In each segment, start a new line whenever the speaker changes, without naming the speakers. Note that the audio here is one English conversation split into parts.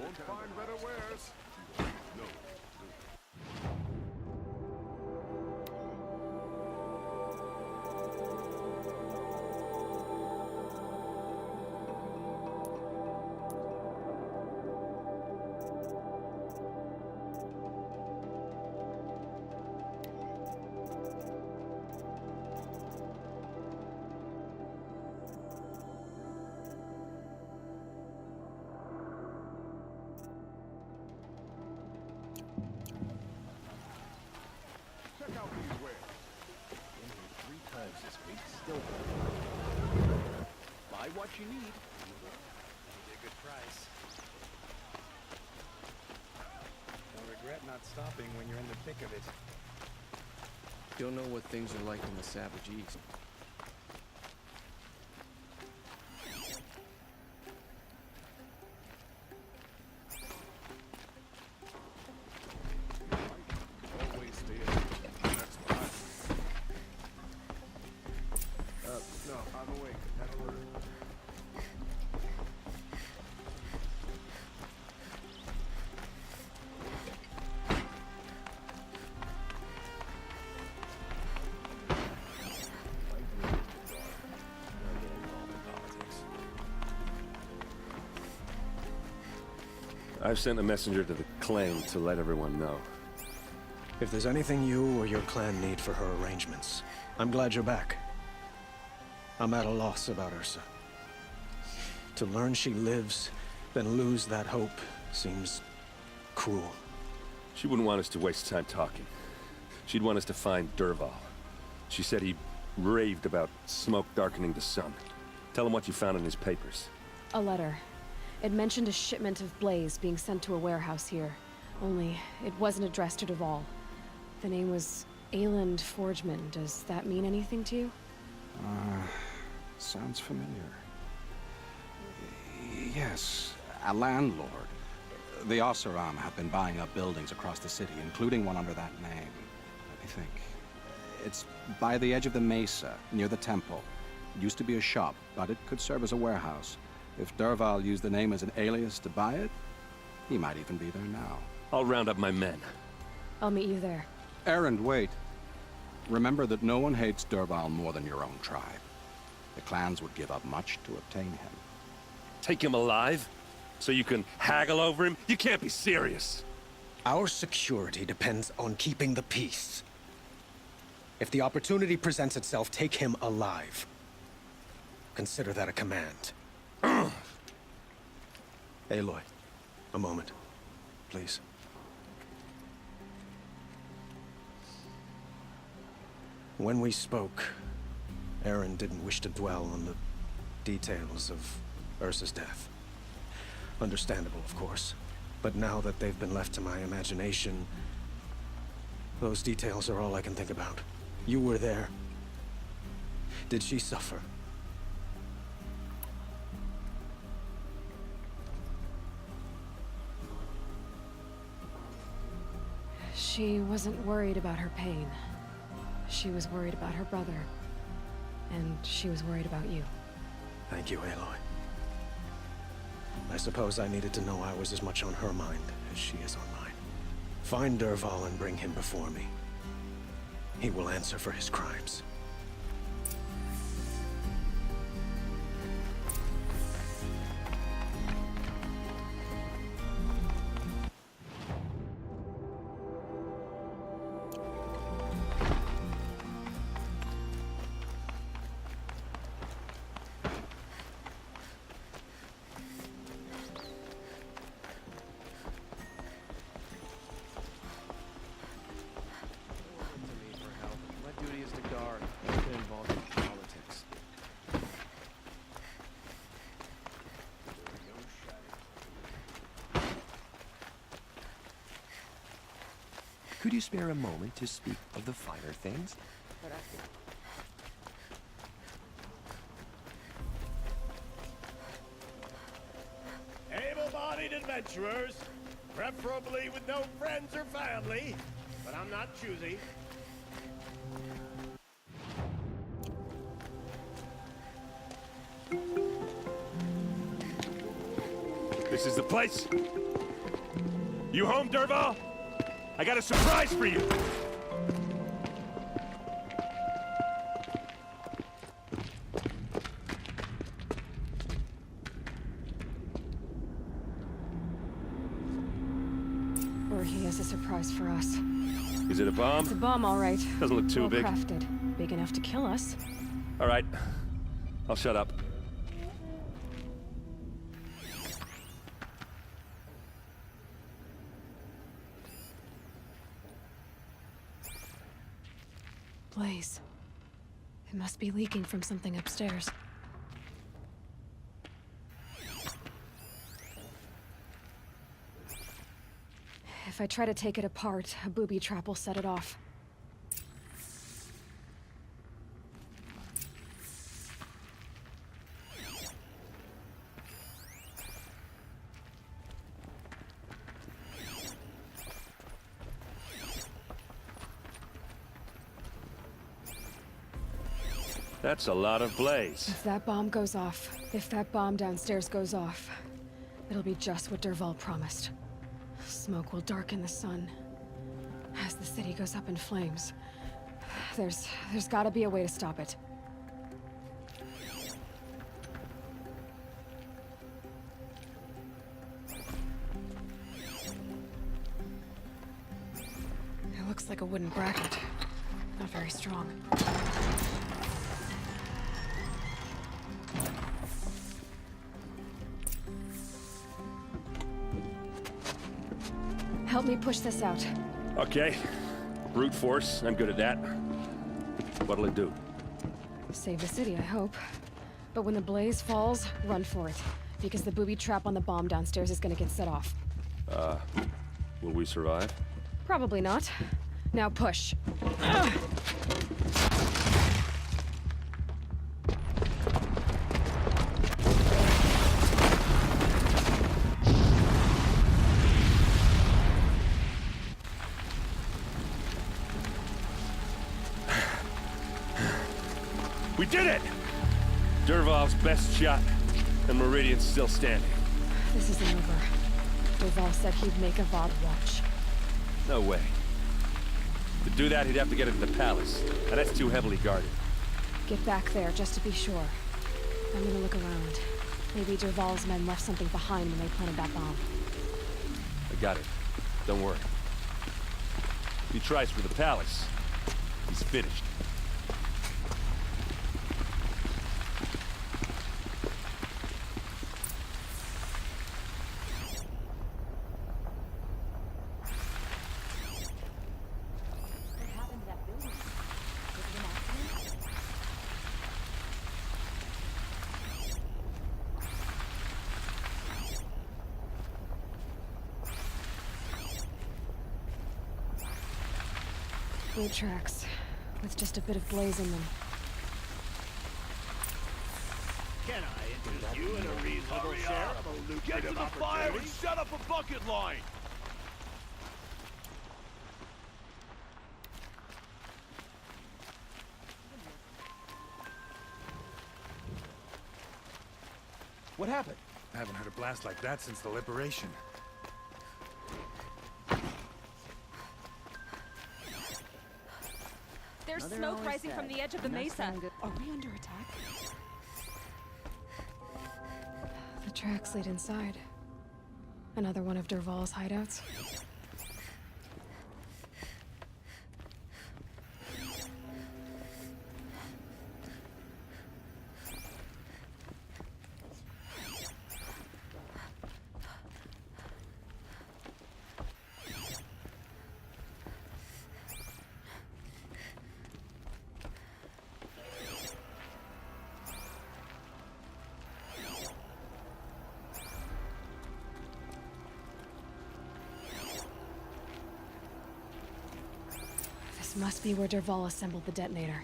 Won't find better wares. No. Check out these wares.
Been here 3 times this week, still buy what you need. Be a good price. Don't regret not stopping when you're in the thick of it.
Don't know what things are like in the Savage East.
Always stay in. That's what no, I'm awake. That'll work.
I've sent a messenger to the clan to let everyone know.
If there's anything you or your clan need for her arrangements, I'm glad you're back. I'm at a loss about Ursa. To learn she lives, then lose that hope, seems cruel.
She wouldn't want us to waste time talking. She'd want us to find Dervahl. She said he raved about smoke darkening the sun. Tell him what you found in his papers.
A letter. It mentioned a shipment of blaze being sent to a warehouse here. Only, it wasn't addressed to Dervahl. The name was Ayland Forgeman. Does that mean anything to you?
Sounds familiar. Yes, a landlord. The Oseram have been buying up buildings across the city, including one under that name. Let me think. It's by the edge of the mesa, near the temple. It used to be a shop, but it could serve as a warehouse. If Dervahl used the name as an alias to buy it, he might even be there now.
I'll round up my men.
I'll meet you there.
Erend, wait. Remember that no one hates Dervahl more than your own tribe. The clans would give up much to obtain him.
Take him alive? So you can haggle over him? You can't be serious.
Our security depends on keeping the peace. If the opportunity presents itself, take him alive. Consider that a command. Aloy, a moment, please. When we spoke, Erend didn't wish to dwell on the details of Ursa's death. Understandable, of course. But now that they've been left to my imagination, those details are all I can think about. You were there. Did she suffer?
She wasn't worried about her pain. She was worried about her brother. And she was worried about you.
Thank you, Aloy. I suppose I needed to know I was as much on her mind as she is on mine. Find Dervahl and bring him before me. He will answer for his crimes.
Could you spare a moment to speak of the finer things?
Able-bodied adventurers, preferably with no friends or family, but I'm not choosy.
This is the place? You home, Derval? I got a surprise for you!
Or he has a surprise for us.
Is it a bomb?
It's a bomb, all right.
Doesn't look too
Well
big.
crafted. Big enough to kill us.
All right. I'll shut up.
Blaze. It must be leaking from something upstairs. If I try to take it apart, a booby trap will set it off.
That's a lot of blaze.
If that bomb goes off, if that bomb downstairs goes off, it'll be just what Derval promised. Smoke will darken the sun. As the city goes up in flames, there's gotta be a way to stop it. It looks like a wooden bracket. Not very strong. Help me push this out.
Okay. Brute force, I'm good at that. What'll it do?
Save the city, I hope. But when the blaze falls, run for it. Because the booby trap on the bomb downstairs is gonna get set off.
Will we survive?
Probably not. Now push.
We did it! Derval's best shot, and Meridian's still standing.
This isn't over. Derval said he'd make a VOD watch.
No way. To do that, he'd have to get into the palace, and that's too heavily guarded.
Get back there, just to be sure. I'm gonna look around. Maybe Derval's men left something behind when they planted that bomb.
I got it. Don't worry. If he tries for the palace, he's finished.
Blue tracks, with just a bit of blaze in them.
Can I interest you in a reasonable share of a lucrative
Get to the fire
opportunity?
and set up a bucket line!
What happened?
I haven't heard a blast like that since the liberation.
There's smoke rising from the edge of the mesa.
Are we under attack? The tracks lead inside. Another one of Derval's hideouts. This must be where Derval assembled the detonator.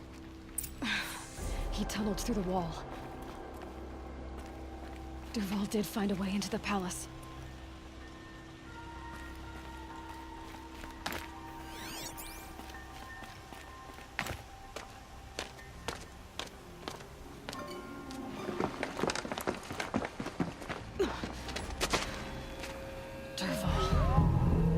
He tunneled through the wall. Derval did find a way into the palace. Derval.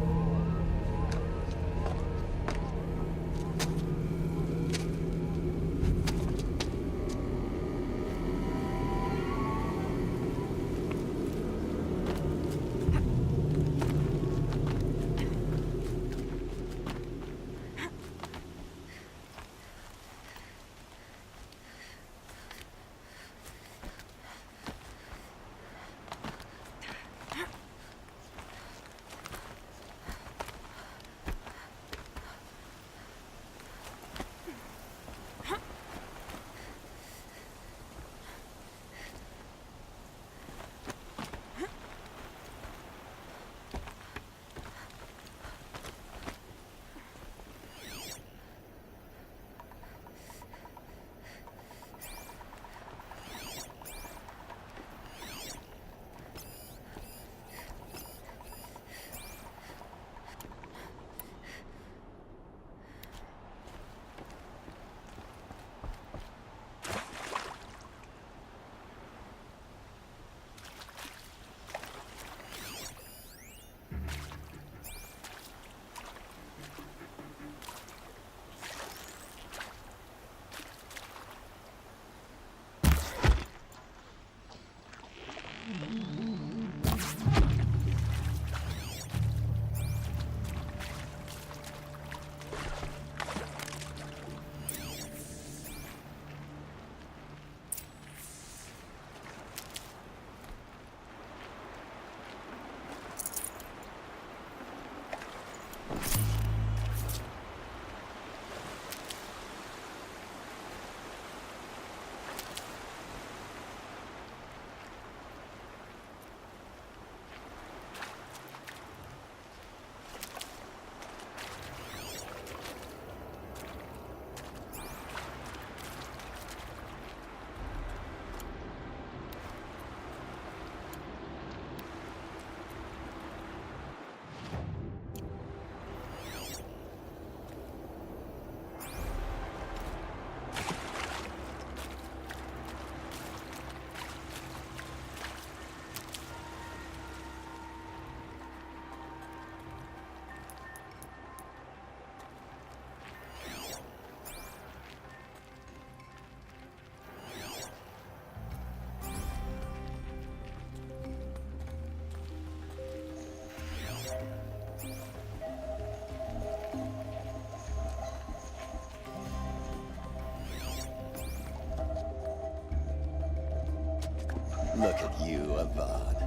Look at you, Avad.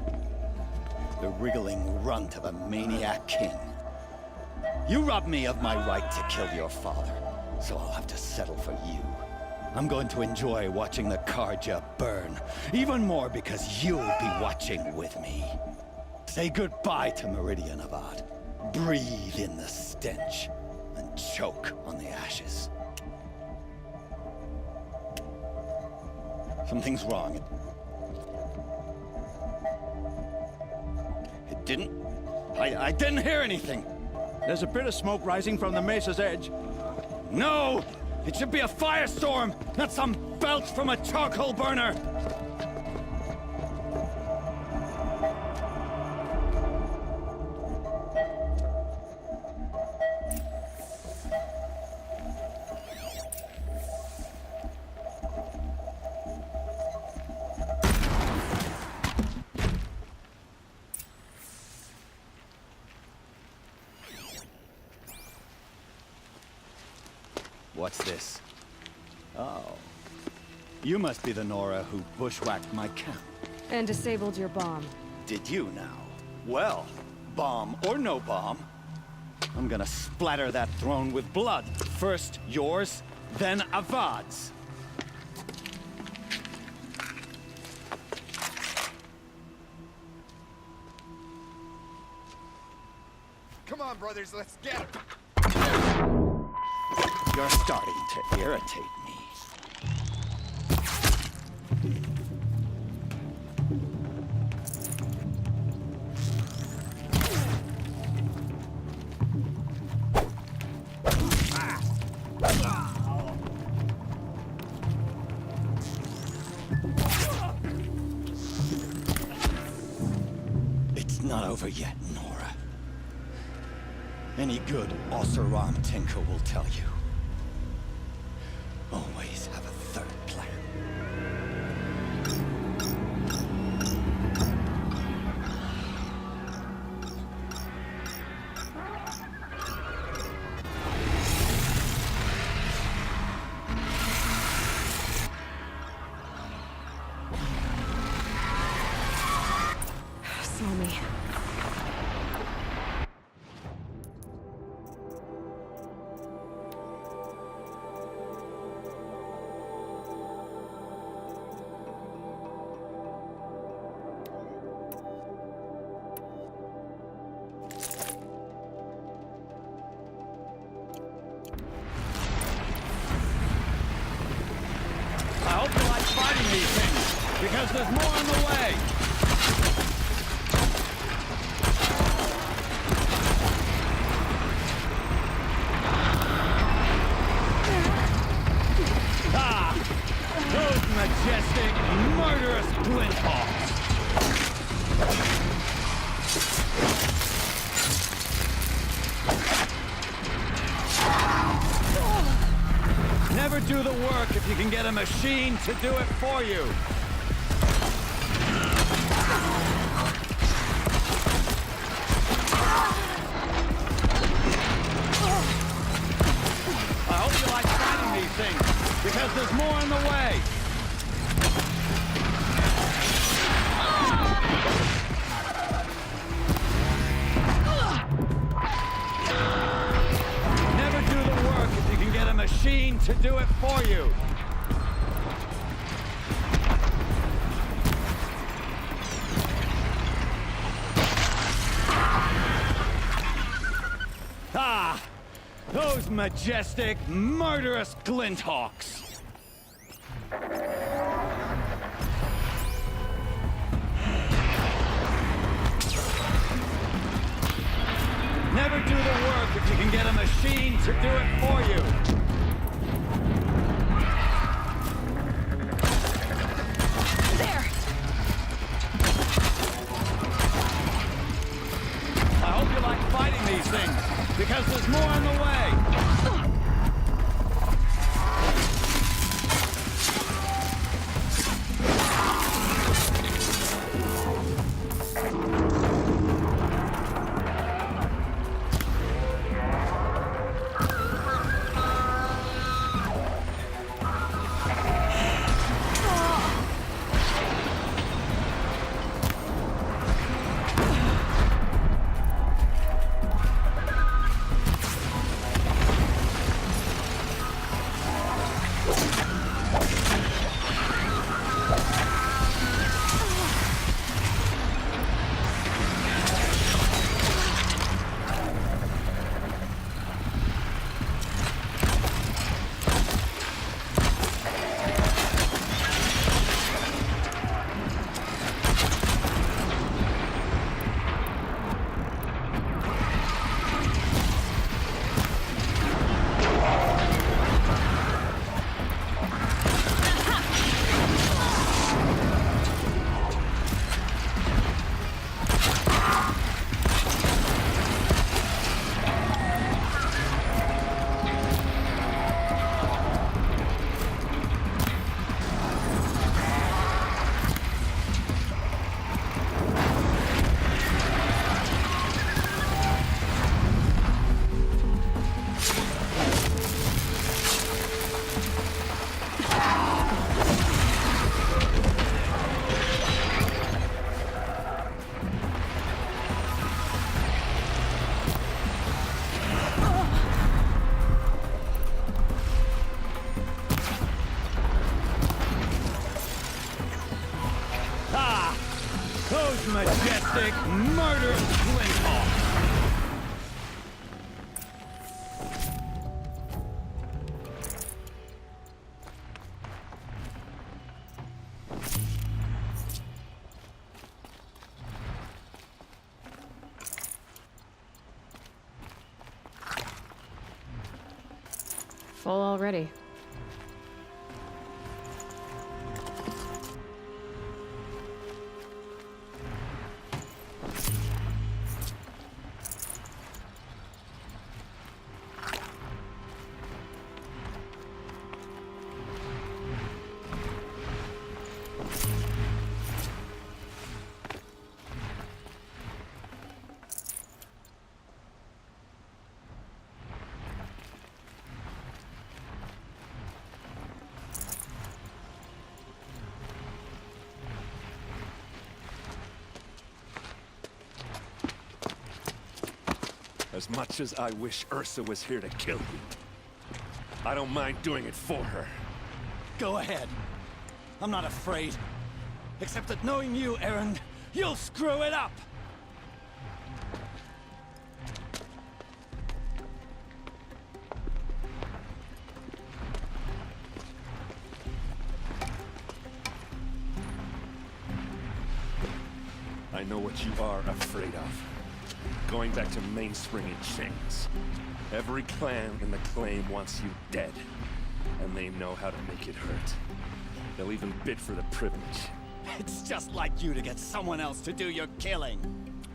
The wriggling runt of a maniac king. You robbed me of my right to kill your father, so I'll have to settle for you. I'm going to enjoy watching the Karja burn, even more because you'll be watching with me. Say goodbye to Meridian, Avad. Breathe in the stench, and choke on the ashes. Something's wrong. It didn't... I didn't hear anything.
There's a bit of smoke rising from the mesa's edge.
No! It should be a firestorm, not some belch from a charcoal burner! What's this? Oh. You must be the Nora who bushwhacked my camp.
And disabled your bomb.
Did you now? Well, bomb or no bomb, I'm gonna splatter that throne with blood. First yours, then Avad's.
Come on, brothers, let's get him.
You're starting to irritate me. It's not over yet, Nora. Any good Oseram tinker will tell you. Always have a third plan.
Saw me.
I hope you like fighting these things, because there's more on the way. Ah! Those majestic, murderous glint hawks! Never do the work if you can get a machine to do it for you. I hope you like fighting these things, because there's more on the way. Never do the work if you can get a machine to do it for you. Ah! Those majestic, murderous glint hawks! Never do the work if you can get a machine to do it for you.
There!
I hope you like fighting these things, because there's more on the way.
Those majestic, murderous flinthawks!
Full already.
As much as I wish Ursa was here to kill you, I don't mind doing it for her.
Go ahead. I'm not afraid. Except that knowing you, Aaron, you'll screw it up!
I know what you are afraid of. Going back to Mainspring in chains. Every clan in the claim wants you dead. And they know how to make it hurt. They'll even bid for the privilege.
It's just like you to get someone else to do your killing.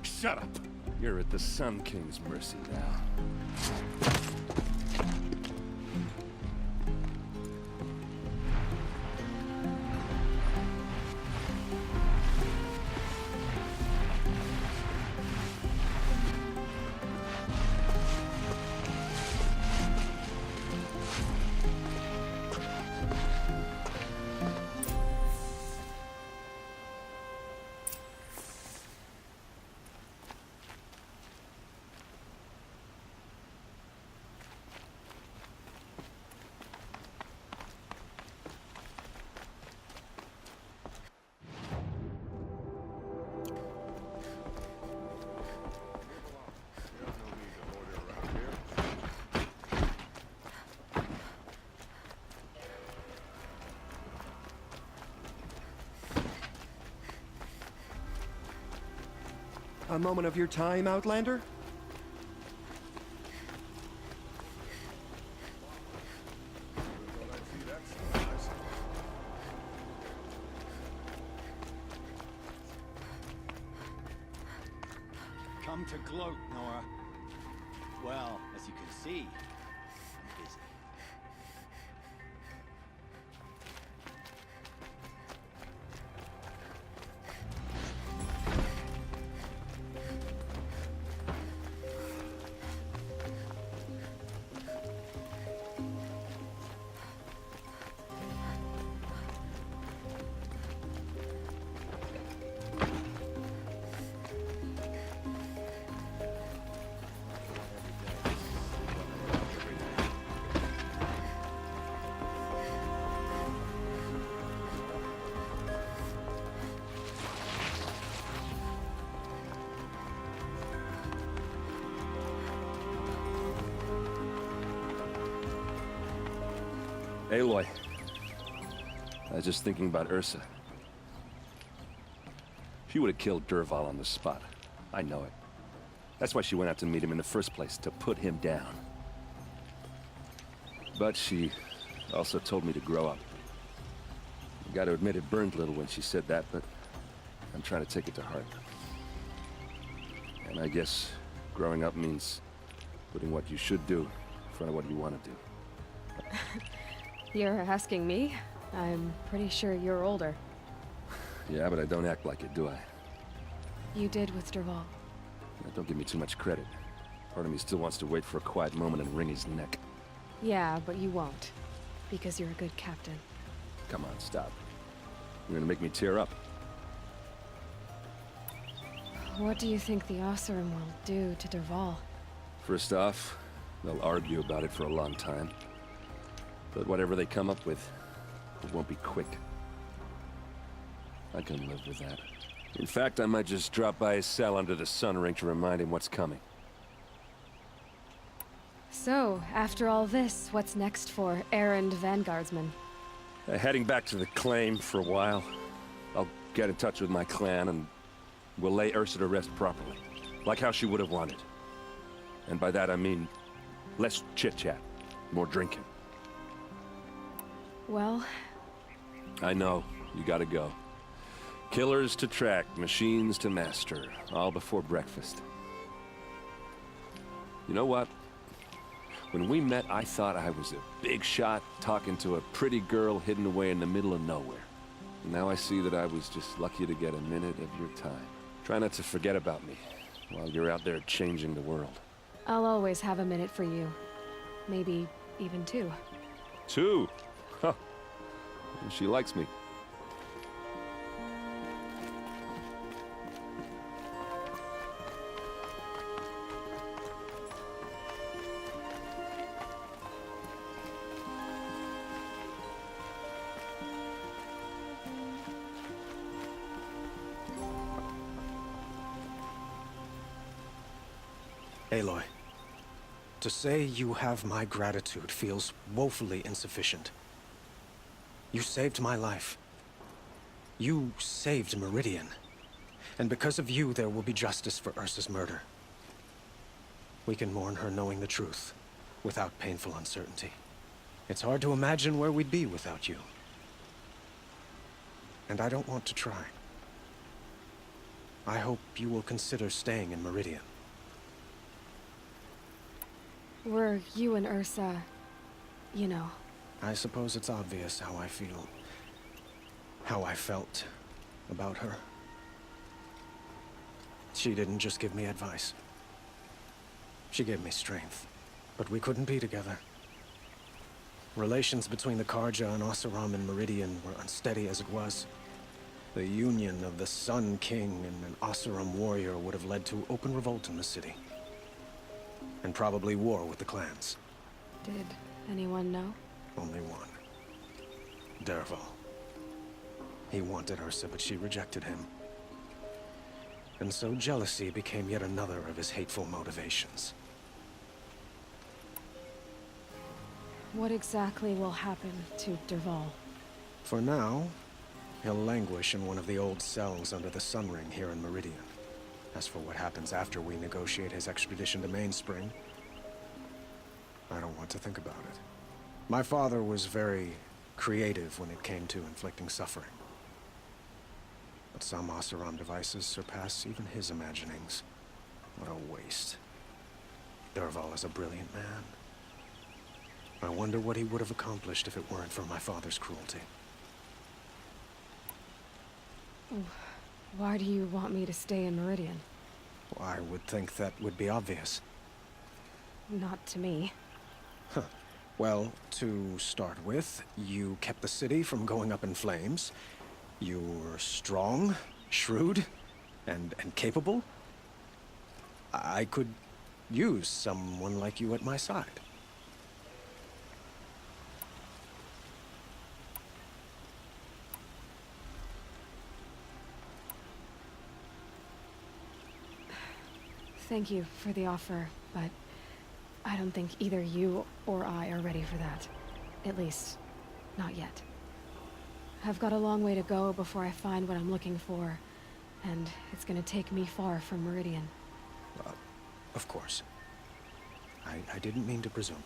Shut up! You're at the Sun King's mercy now.
A moment of your time, Outlander?
Come to gloat, Nora. Well, as you can see, I'm busy.
Aloy. I was just thinking about Ursa. She would have killed Dervahl on the spot. I know it. That's why she went out to meet him in the first place, to put him down. But she also told me to grow up. I gotta admit it burned a little when she said that, but I'm trying to take it to heart. And I guess growing up means putting what you should do in front of what you want to do.
You're asking me? I'm pretty sure you're older.
Yeah, but I don't act like it, do I?
You did with Dervahl.
Don't give me too much credit. Part of me still wants to wait for a quiet moment and wring his neck.
Yeah, but you won't. Because you're a good captain.
Come on, stop. You're gonna make me tear up.
What do you think the Oseram will do to Dervahl?
First off, they'll argue about it for a long time. But whatever they come up with, it won't be quick. I can live with that. In fact, I might just drop by his cell under the sun ring to remind him what's coming.
So, after all this, what's next for errand vanguardsman?
Heading back to the claim for a while. I'll get in touch with my clan and we'll lay Ursa to rest properly. Like how she would have wanted. And by that I mean, less chit-chat, more drinking.
Well...
I know, you gotta go. Killers to track, machines to master, all before breakfast. You know what? When we met, I thought I was a big shot talking to a pretty girl hidden away in the middle of nowhere. And now I see that I was just lucky to get a minute of your time. Try not to forget about me while you're out there changing the world.
I'll always have a minute for you. Maybe even two.
Two? Huh. She likes me.
Aloy, to say you have my gratitude feels woefully insufficient. You saved my life. You saved Meridian. And because of you, there will be justice for Ursa's murder. We can mourn her knowing the truth, without painful uncertainty. It's hard to imagine where we'd be without you. And I don't want to try. I hope you will consider staying in Meridian.
Were you and Ursa, you know...
I suppose it's obvious how I feel. How I felt about her. She didn't just give me advice. She gave me strength. But we couldn't be together. Relations between the Karja and Oseram and Meridian were unsteady as it was. The union of the Sun King and an Oseram warrior would have led to open revolt in the city. And probably war with the clans.
Did anyone know?
Only one. Dervahl. He wanted Ursa, but she rejected him. And so jealousy became yet another of his hateful motivations.
What exactly will happen to Dervahl?
For now, he'll languish in one of the old cells under the Sun Ring here in Meridian. As for what happens after we negotiate his extradition to Mainspring, I don't want to think about it. My father was very creative when it came to inflicting suffering. But some Oseram devices surpass even his imaginings. What a waste. Dervahl is a brilliant man. I wonder what he would have accomplished if it weren't for my father's cruelty.
Why do you want me to stay in Meridian?
Well, I would think that would be obvious.
Not to me.
Huh. Well, to start with, you kept the city from going up in flames. You were strong, shrewd, and capable. I could use someone like you at my side.
Thank you for the offer, but I don't think either you or I are ready for that. At least, not yet. I've got a long way to go before I find what I'm looking for, and it's gonna take me far from Meridian.
Of course. I didn't mean to presume.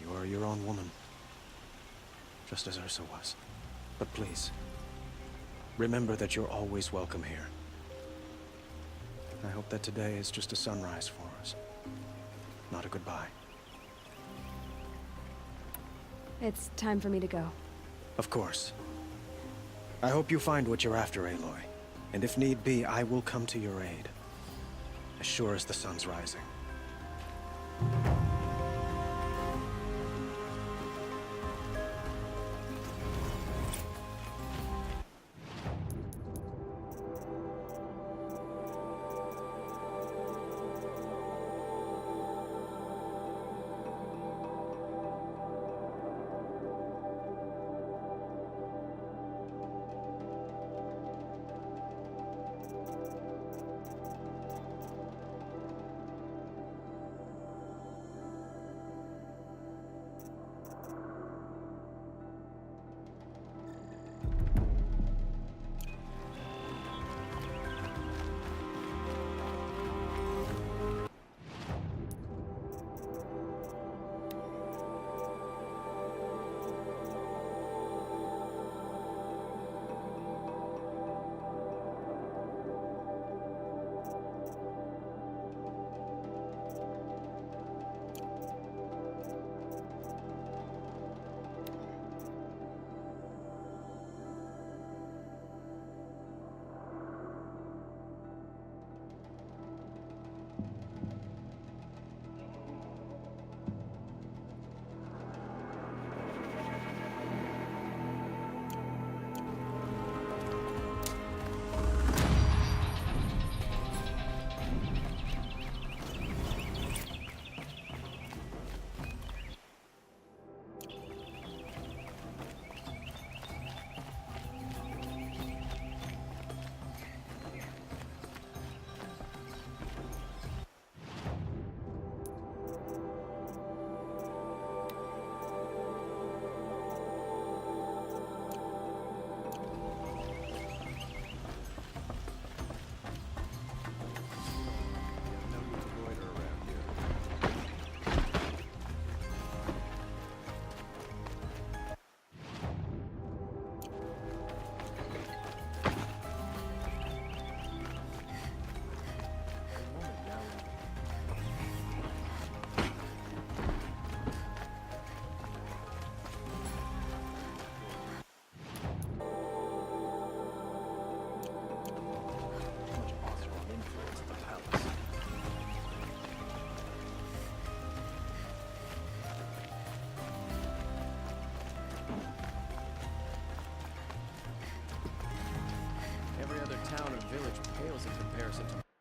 You are your own woman, just as Ursa was. But please, remember that you're always welcome here. I hope that today is just a sunrise for us, not a goodbye.
It's time for me to go.
Of course. I hope you find what you're after, Aloy. And if need be, I will come to your aid. As sure as the sun's rising.
town or village pales in comparison to